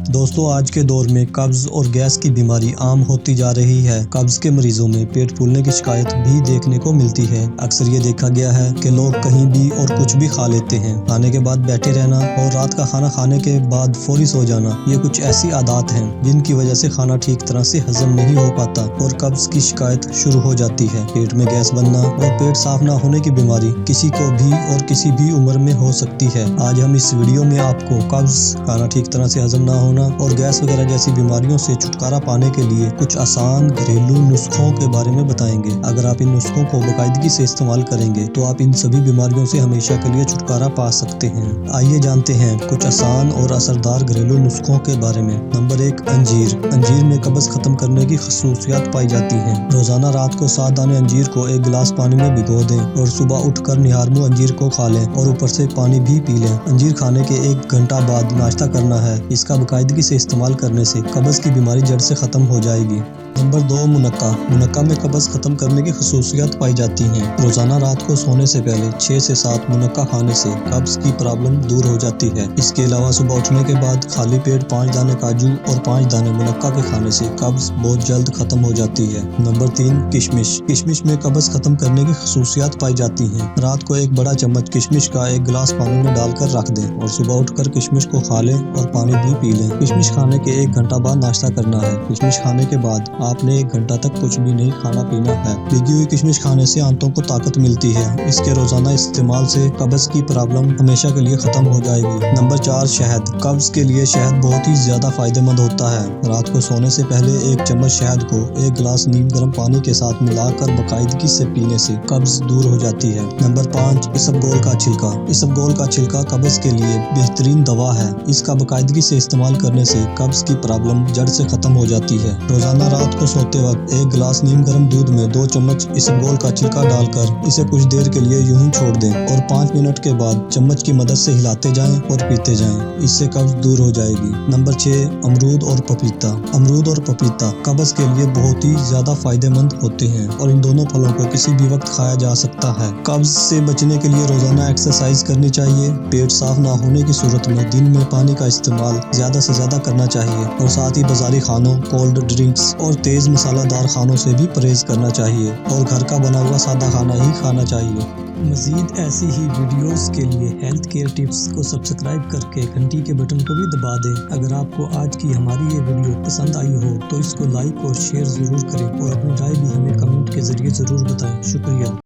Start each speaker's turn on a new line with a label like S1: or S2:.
S1: दोस्तों आज के दौर में कब्ज और गैस की बीमारी आम होती जा रही है। कब्ज के मरीजों में पेट फूलने की शिकायत भी देखने को मिलती है। अक्सर ये देखा गया है कि लोग कहीं भी और कुछ भी खा लेते हैं। खाने के बाद बैठे रहना और रात का खाना खाने के बाद फौरी सो जाना, ये कुछ ऐसी आदत हैं जिनकी वजह से खाना ठीक तरह से हजम नहीं हो पाता और कब्ज की शिकायत शुरू हो जाती है। पेट में गैस बनना और पेट साफ न होने की बीमारी किसी को भी और किसी भी उम्र में हो सकती है। आज हम इस वीडियो में आपको कब्ज, खाना ठीक तरह से हजम न होना और गैस वगैरह जैसी बीमारियों से छुटकारा पाने के लिए कुछ आसान घरेलू नुस्खों के बारे में बताएंगे। अगर आप इन नुस्खों को बाकायदगी से इस्तेमाल करेंगे तो आप इन सभी बीमारियों से हमेशा के लिए छुटकारा पा सकते हैं। आइए जानते हैं कुछ आसान और असरदार घरेलू नुस्खों के बारे में। नंबर 1, अंजीर। अंजीर में कब्ज खत्म करने की खसूसियात पाई जाती हैं। रोजाना रात को 7 दाने अंजीर को 1 गिलास पानी में भिगो दें और सुबह उठकर निहारमू अंजीर को खा लें और ऊपर से पानी भी पी लें। अंजीर खाने के 1 घंटा बाद नाश्ता करना है। इसका बाकायदगी से इस्तेमाल करने से कब्ज की बीमारी जड़ से खत्म हो जाएगी। नंबर 2, मुनक्का। मुनक्का में कब्ज खत्म करने की खसूसियात पाई जाती हैं। रोजाना रात को सोने से पहले 6 से 7 मुनक्का खाने से कब्ज की प्रॉब्लम दूर हो जाती है। इसके अलावा सुबह उठने के बाद खाली पेट 5 दाने काजू और 5 दाने मुनक्का के खाने से कब्ज बहुत जल्द खत्म हो जाती है। नंबर 3, किशमिश। किशमिश में कब्ज खत्म करने की खसूसियात पाई जाती हैं। रात को 1 बड़ा चम्मच किशमिश का 1 गिलास पानी में डालकर रख दें और सुबह उठकर किशमिश को खा लें और पानी भी पी लें। किशमिश खाने के 1 घंटा बाद नाश्ता करना है। किशमिश खाने के बाद आपने 1 घंटा तक कुछ भी नहीं खाना पीना है। भिगी हुई किशमिश खाने से आंतों को ताकत मिलती है। इसके रोजाना इस्तेमाल से कब्ज की प्रॉब्लम हमेशा के लिए खत्म हो जाएगी। नंबर 4, शहद। कब्ज के लिए शहद बहुत ही ज्यादा फायदेमंद होता है। रात को सोने से पहले 1 चम्मच शहद को 1 गिलास नीम गर्म पानी के साथ मिलाकर बाकायदगी से पीने से कब्ज दूर हो जाती है। नंबर 5, इसबगोल का छिलका। इसबगोल का छिलका कब्ज के लिए बेहतरीन दवा है। इसका बाकायदगी से इस्तेमाल करने से कब्ज की प्रॉब्लम जड़ से खत्म हो जाती है। रोजाना रात को सोते वक्त 1 गिलास नीम गर्म दूध में 2 चम्मच इसबगोल का छिलका डालकर इसे कुछ देर के लिए यूं ही छोड़ दें और 5 मिनट के बाद चम्मच की मदद से हिलाते जाएं और पीते जाएं। इससे कब्ज दूर हो जाएगी। नंबर 6, अमरूद और पपीता। अमरूद और पपीता कब्ज के लिए बहुत ही ज्यादा फायदेमंद होते हैं और इन दोनों फलों को किसी भी वक्त खाया जा सकता है। कब्ज से बचने के लिए रोजाना एक्सरसाइज करनी चाहिए। पेट साफ ना होने की सूरत में दिन में पानी का इस्तेमाल ज्यादा से ज्यादा करना चाहिए और साथ ही बाजारी खानों, कोल्ड ड्रिंक्स और तेज मसालेदार खानों से भी परहेज करना चाहिए और घर का बना हुआ सादा खाना ही खाना चाहिए। मज़ीद ऐसी ही वीडियोस के लिए हेल्थ केयर टिप्स को सब्सक्राइब करके घंटी के बटन को भी दबा दें। अगर आपको आज की हमारी ये वीडियो पसंद आई हो तो इसको लाइक और शेयर ज़रूर करें और अपनी राय भी हमें कमेंट के ज़रिए ज़रूर बताएं। शुक्रिया।